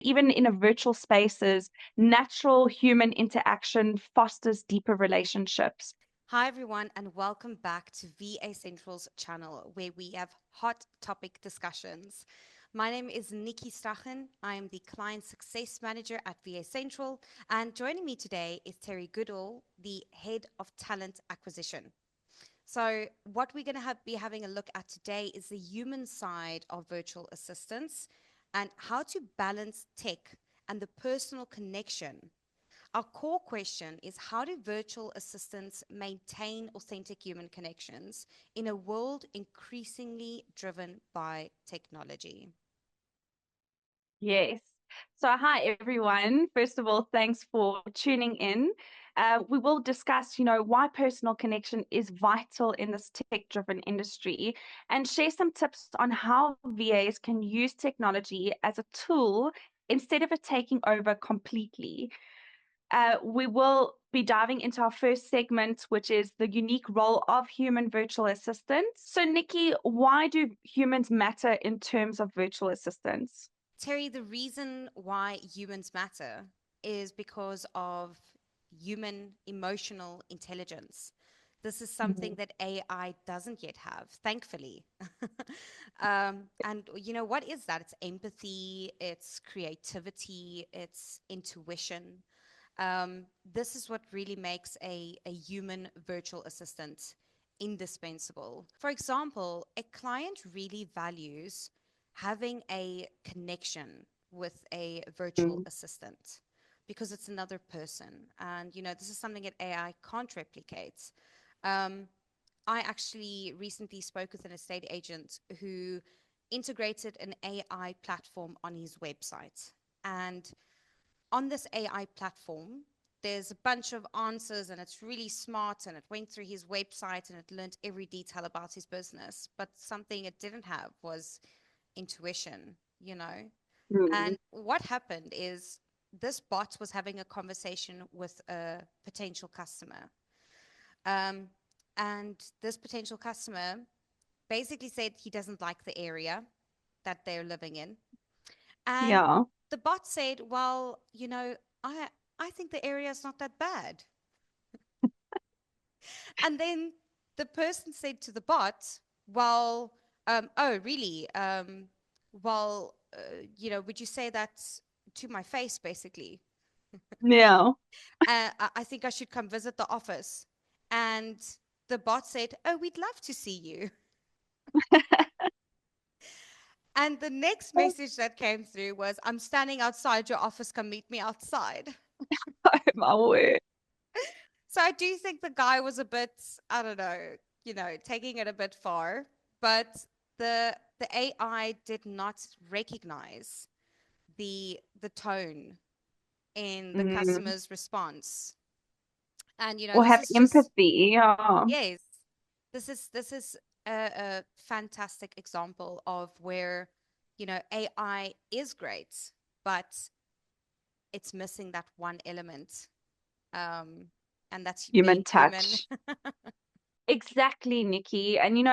even in a virtual spaces, natural human interaction fosters deeper relationships. Hi, everyone, and welcome back to VA Central's channel, where we have hot topic discussions. My name is Nikki Stachen. I am the Client Success Manager at VA Central, and joining me today is Terry Goodall, the Head of Talent Acquisition. So, what we're going to be having a look at today is the human side of virtual assistants and how to balance tech and the personal connection. Our core question is, how do virtual assistants maintain authentic human connections in a world increasingly driven by technology? Yes. So, hi everyone. First of all, thanks for tuning in. We will discuss, why personal connection is vital in this tech-driven industry and share some tips on how VAs can use technology as a tool instead of it taking over completely. We will be diving into our first segment, which is the unique role of human virtual assistants. So, Nikki, why do humans matter in terms of virtual assistants? Terry, the reason why humans matter is because of human emotional intelligence. This is something Mhm. that AI doesn't yet have, thankfully. And what is that? It's empathy, it's creativity, it's intuition. This is what really makes a human virtual assistant indispensable. For example, a client really values having a connection with a virtual Mm. assistant because it's another person. And, this is something that AI can't replicate. Um, I actually recently spoke with an estate agent who integrated an AI platform on his website. And on this AI platform, there's a bunch of answers and it's really smart and it went through his website and it learned every detail about his business. But something it didn't have was intuition. Mm. And what happened is this bot was having a conversation with a potential customer. Um, and this potential customer basically said he doesn't like the area that they're living in. And Yeah. the bot said, well, I I think the area is not that bad. And then the person said to the bot, well, oh, really? Would you say that to my face, basically? Yeah. I think I should come visit the office. And the bot said, oh, we'd love to see you. And the next message that came through was, I'm standing outside your office. Come meet me outside. Oh my word. So I do think the guy was a bit, I don't know, taking it a bit far, but the AI did not recognize the tone in the Mm. customer's response. And Or this have is just, empathy. Yeah. yes, this is a fantastic example of where, AI is great, but it's missing that one element. Um, and that's Human being human. touch. Exactly, Nikki. And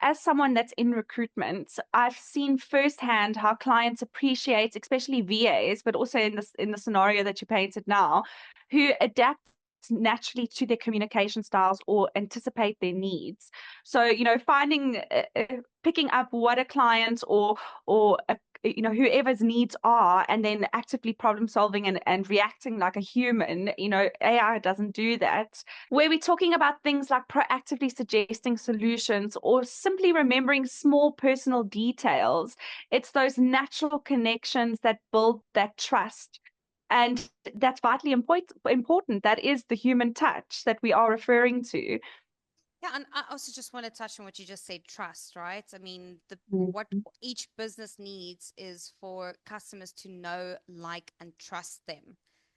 as someone that's in recruitment, I've seen firsthand how clients appreciate, especially VAs, but also in the scenario that you painted now, who adapt naturally to their communication styles or anticipate their needs. So, finding picking up what a client or whoever's needs are, and then actively problem solving and reacting like a human. AI doesn't do that, where we're talking about things like proactively suggesting solutions or simply remembering small personal details. It's those natural connections that build that trust. And that's vitally important. That is the human touch that we are referring to. Yeah, and I also just want to touch on what you just said, trust, right? I mean, the what Mhm. each business needs is for customers to know, like, and trust them.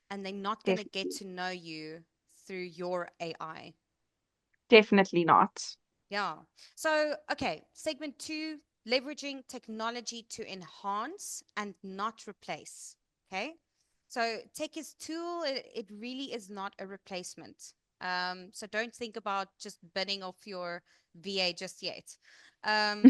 And they're not going to get Definitely, to know you through your AI. definitely not. Yeah. So, okay, segment two, leveraging technology to enhance and not replace. Okay. So, tech is tool, it really is not a replacement. So don't think about just binning off your VA just yet. Um,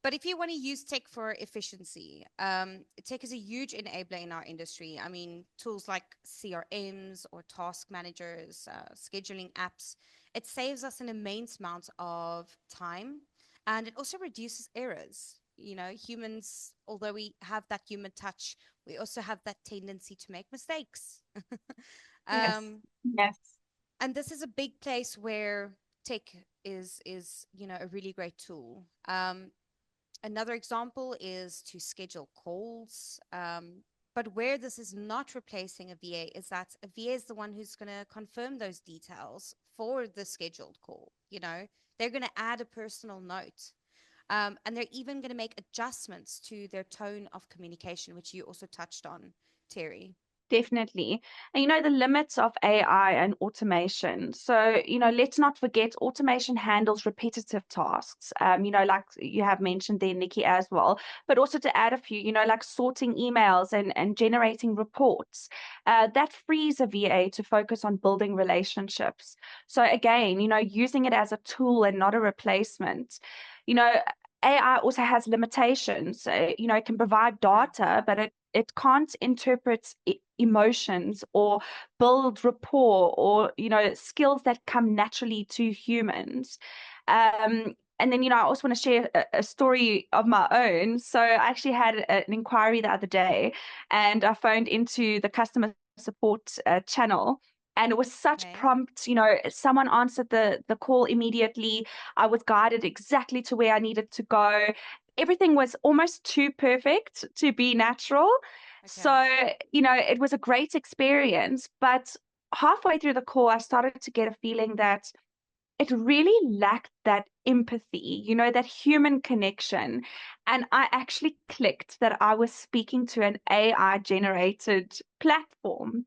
But if you want to use tech for efficiency, tech is a huge enabler in our industry. I mean, tools like CRMs or task managers, scheduling apps, it saves us an immense amount of time, and it also reduces errors. You know, humans, although we have that human touch, we also have that tendency to make mistakes. Yes. um, Yes. and this is a big place where tech is a really great tool. Another example is to schedule calls. But where this is not replacing a VA is that a VA is the one who's going to confirm those details for the scheduled call. You know, they're going to add a personal note. And they're even going to make adjustments to their tone of communication, which you also touched on, Terry. Definitely. And the limits of AI and automation. So, let's not forget automation handles repetitive tasks. Like you have mentioned there, Nikki, as well, but also to add a few, like sorting emails and generating reports. That frees a VA to focus on building relationships. So again, using it as a tool and not a replacement. You know, AI also has limitations. It can provide True. data, but it can't interpret emotions or build rapport or skills that come naturally to humans. And then I also want to share a story of my own. So I actually had an inquiry the other day, and I phoned into the customer support channel. And it was such Okay. prompt, someone answered the call immediately. I was guided exactly to where I needed to go. Everything was almost too perfect to be natural. So, Okay. it was a great experience, but halfway through the call, I started to get a feeling that it really lacked that empathy, that human connection. And I actually clicked that I was speaking to an AI generated platform.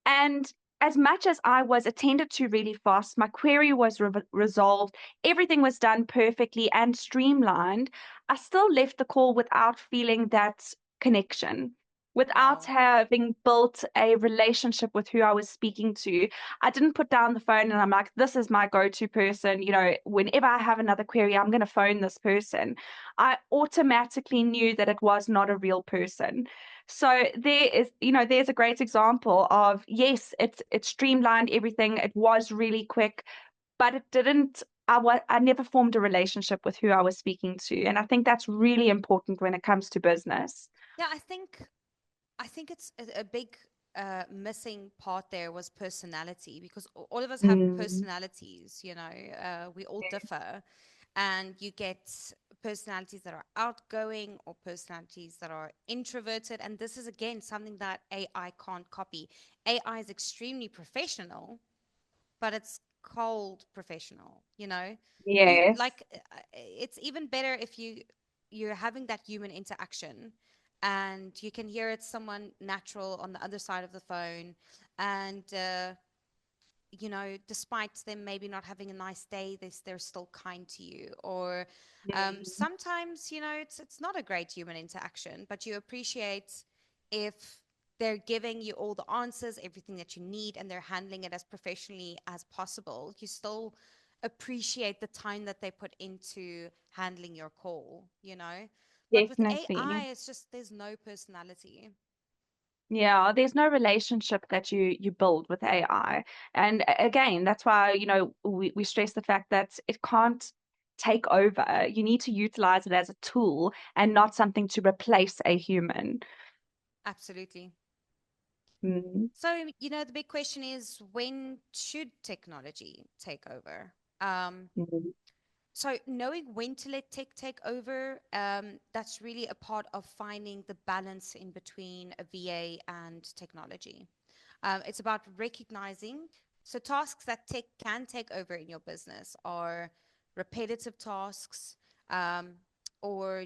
And as much as I was attended to really fast, my query was resolved, everything was done perfectly and streamlined, I still left the call without feeling that connection, without Wow. having built a relationship with who I was speaking to. I didn't put down the phone and I'm like, this is my go to person. Whenever I have another query, I'm going to phone this person. I automatically knew that it was not a real person. So there's a great example of, yes, it streamlined everything. It was really quick, but it didn't. I never formed a relationship with who I was speaking to, and I think that's really important when it comes to business. Yeah, I think it's a big missing part there was personality, because all of us have Mm, personalities, we all differ, and you get personalities that are outgoing or personalities that are introverted. And this is again something that AI can't copy. AI is extremely professional, but it's cold professional, you yes, like it's even better if you're having that human interaction, and you can hear it's someone natural on the other side of the phone. And despite them maybe not having a nice day, they're still kind to you. Or mm, sometimes, it's not a great human interaction, but you appreciate if they're giving you all the answers, everything that you need, and they're handling it as professionally as possible. You still appreciate the time that they put into handling your call. But with definitely. AI, it's just there's no personality. Yeah, there's no relationship that you build with AI. And again, that's why, we stress the fact that it can't take over. You need to utilize it as a tool and not something to replace a human. Absolutely. Mm, So, the big question is, when should technology take over? mm, So knowing when to let tech take over, that's really a part of finding the balance in between a VA and technology. It's about recognizing, so tasks that tech can take over in your business are repetitive tasks, um, or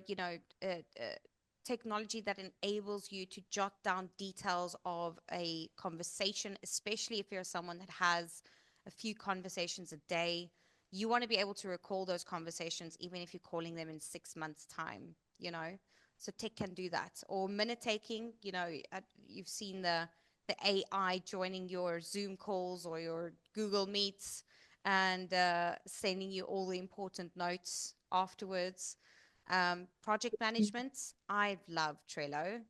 technology that enables you to jot down details of a conversation, especially if you're someone that has a few conversations a day. You want to be able to recall those conversations even if you're calling them in 6 months' time. So tech can do that. Or minute taking, you've seen the AI joining your Zoom calls or your Google Meets, and sending you all the important notes afterwards. Project management, I love Trello.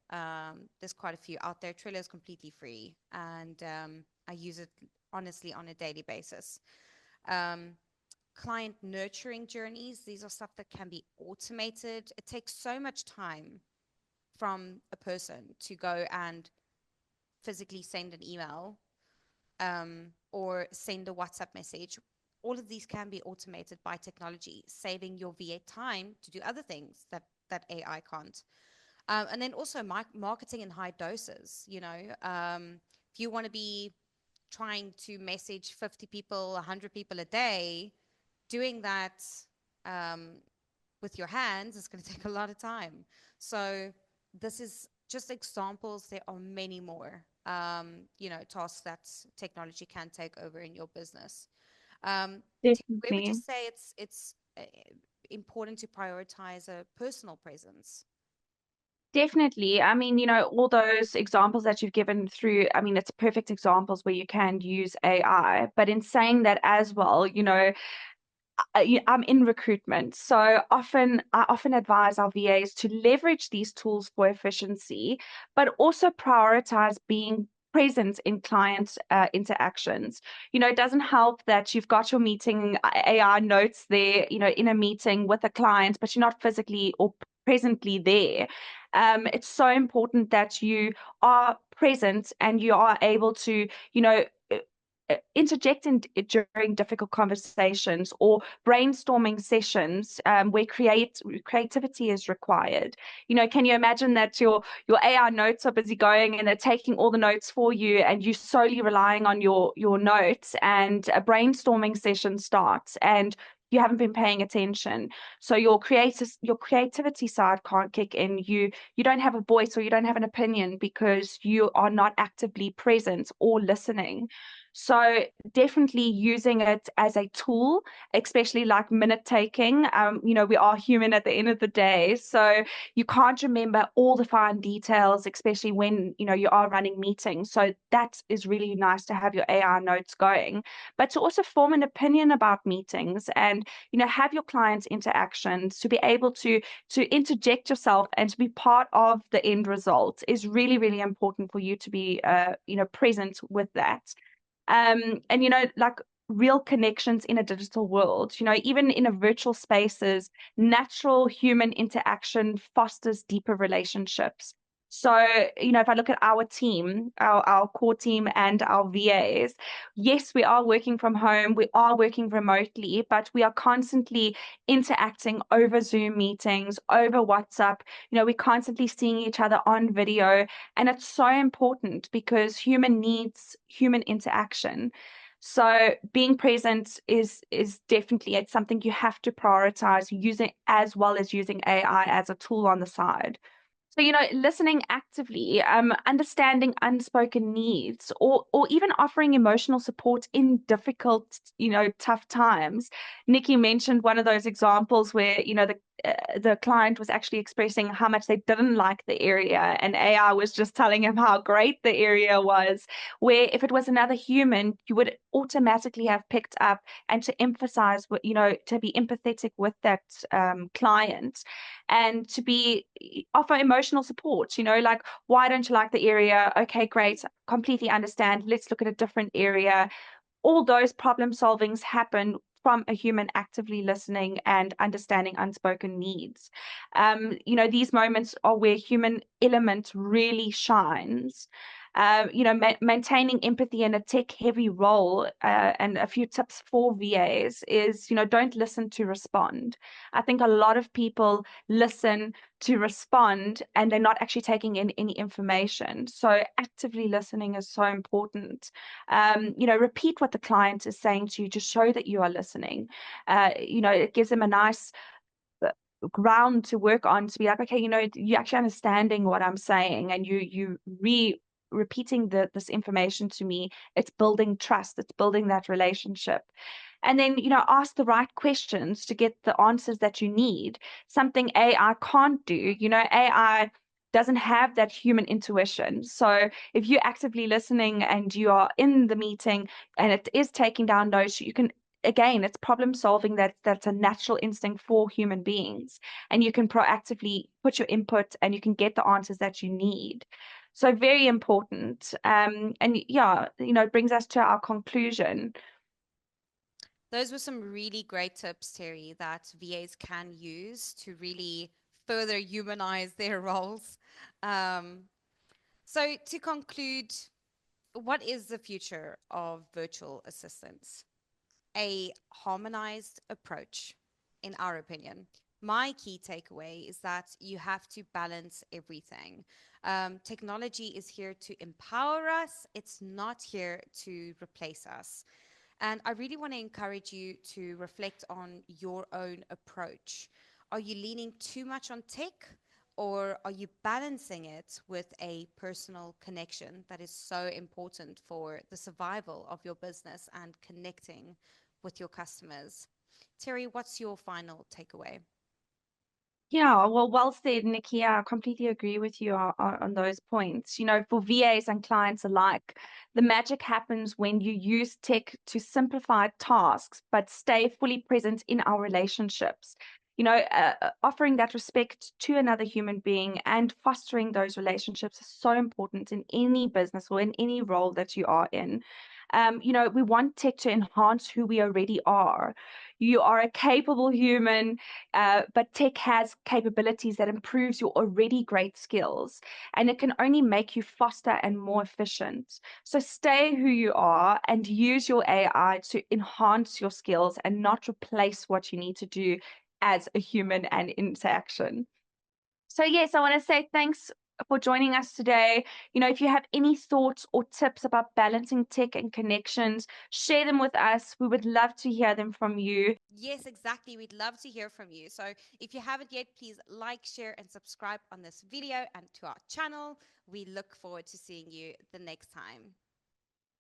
There's quite a few out there. Trello is completely free, and I use it honestly on a daily basis. Um, Client nurturing journeys, these are stuff that can be automated. It takes so much time from a person to go and physically send an email or send a WhatsApp message. All of these can be automated by technology, saving your VA time to do other things that AI can't. And then also marketing in high doses. If you want to be trying to message 50 people, 100 people a day, doing that um, with your hands is going to take a lot of time. So this is just examples. There are many more, tasks that technology can take over in your business. Where would you Definitely. say it's important to prioritize a personal presence? Definitely. I mean, all those examples that you've given through, I mean, it's perfect examples where you can use AI. But in saying that as well, I'm in recruitment. So I often advise our VAs to leverage these tools for efficiency, but also prioritize being present in client interactions. It doesn't help that you've got your meeting AI notes there, in a meeting with a client, but you're not physically or presently there. It's so important that you are present and you are able to, interject during difficult conversations or brainstorming sessions where creativity is required. Can you imagine that your AI notes are busy going and they're taking all the notes for you, and you solely relying on your notes, and a brainstorming session starts and you haven't been paying attention, so your creativity side can't kick in. You don't have a voice or you don't have an opinion because you are not actively present or listening. So definitely using it as a tool, especially like minute taking. We are human at the end of the day, so you can't remember all the fine details, especially when you are running meetings. So that is really nice to have your AI notes going, but to also form an opinion about meetings and have your clients' interactions, to be able to interject yourself and to be part of the end result is really, really important for you to be present with that. And like real connections in a digital world, even in a virtual spaces, natural human interaction fosters deeper relationships. So, if I look at our team, our core team and our VAs, yes, we are working from home, we are working remotely, but we are constantly interacting over Zoom meetings, over WhatsApp. We're constantly seeing each other on video, and it's so important because human needs human interaction. So being present is definitely, it's something you have to prioritize using, as well as using AI as a tool on the side. So, listening actively, understanding unspoken needs, or even offering emotional support in difficult, tough times. Nikki mentioned one of those examples where, the client was actually expressing how much they didn't like the area, and AI was just telling him how great the area was. Where if it was another human, you would automatically have picked up and to emphasize what, to be empathetic with that client, and to be offer emotional support, like, why don't you like the area? Okay, great, completely understand, let's look at a different area. All those problem solvings happen from a human actively listening and understanding unspoken needs. These moments are where human element really shines. Maintaining empathy in a tech heavy role, and a few tips for VAs is, don't listen to respond. I think a lot of people listen to respond and they're not actually taking in any information. So actively listening is so important. Repeat what the client is saying to you to show that you are listening. It gives them a nice ground to work on, to be like, okay, you actually understanding what I'm saying, and you repeating this information to me. It's building trust, it's building that relationship. And then, ask the right questions to get the answers that you need, something AI can't do. AI doesn't have that human intuition. So if you're actively listening and you are in the meeting and it is taking down notes, you can again, it's problem solving that's a natural instinct for human beings, and you can proactively put your input and you can get the answers that you need. So very important. And yeah, it brings us to our conclusion. Those were some really great tips, Terry, that VAs can use to really further humanize their roles. Um, so, to conclude, what is the future of virtual assistants? A harmonized approach, in our opinion. My key takeaway is that you have to balance everything. Technology is here to empower us, it's not here to replace us. And I really want to encourage you to reflect on your own approach. Are you leaning too much on tech, or are you balancing it with a personal connection that is so important for the survival of your business and connecting with your customers? Terry, what's your final takeaway? Yeah, well said, Nikki. I completely agree with you on those points. For VAs and clients alike, the magic happens when you use tech to simplify tasks, but stay fully present in our relationships. Offering that respect to another human being and fostering those relationships is so important in any business or in any role that you are in. We want tech to enhance who we already are. You are a capable human, but tech has capabilities that improves your already great skills, and it can only make you faster and more efficient. So stay who you are and use your AI to enhance your skills and not replace what you need to do as a human and interaction. So yes, I want to say thanks for joining us today. If you have any thoughts or tips about balancing tech and connections, share them with us. We would love to hear them from you. Yes, exactly. We'd love to hear from you. So if you haven't yet, please like, share, and subscribe on this video and to our channel. We look forward to seeing you the next time.